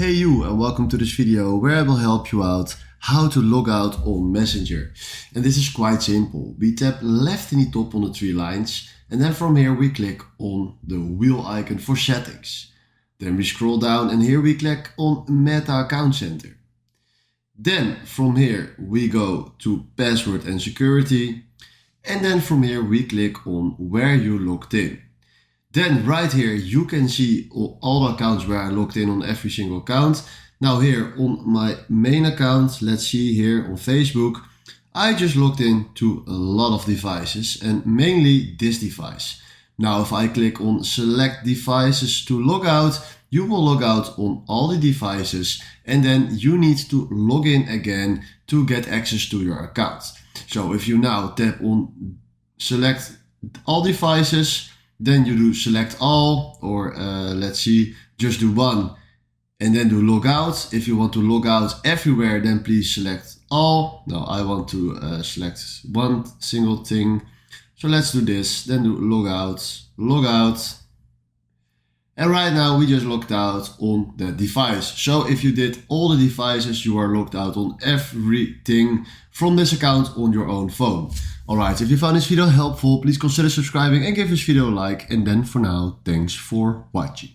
Hey you, and welcome to this video where I will help you out how to log out on Messenger. And this is quite simple. We tap left in the top on the three lines, and then from here we click on the wheel icon for settings. Then we scroll down and here we click on Meta Account Center. Then from here we go to password and security, and then from here we click on where you logged in. Then right here you can see all the accounts where I logged in on every single account. Now here on my main account, let's see here on Facebook, I just logged in to a lot of devices and mainly this device. Now if I click on select devices to log out, you will log out on all the devices and then you need to log in again to get access to your account. So if you now tap on select all devices, then you do select all, or let's see, just do one and then do log out. If you want to log out everywhere, then please select all. No, I want to select one single thing. So let's do this, then do log out. And right now we just logged out on the device. So if you did all the devices, you are logged out on everything from this account on your own phone. Alright, if you found this video helpful, please consider subscribing and give this video a like. And then for now, thanks for watching.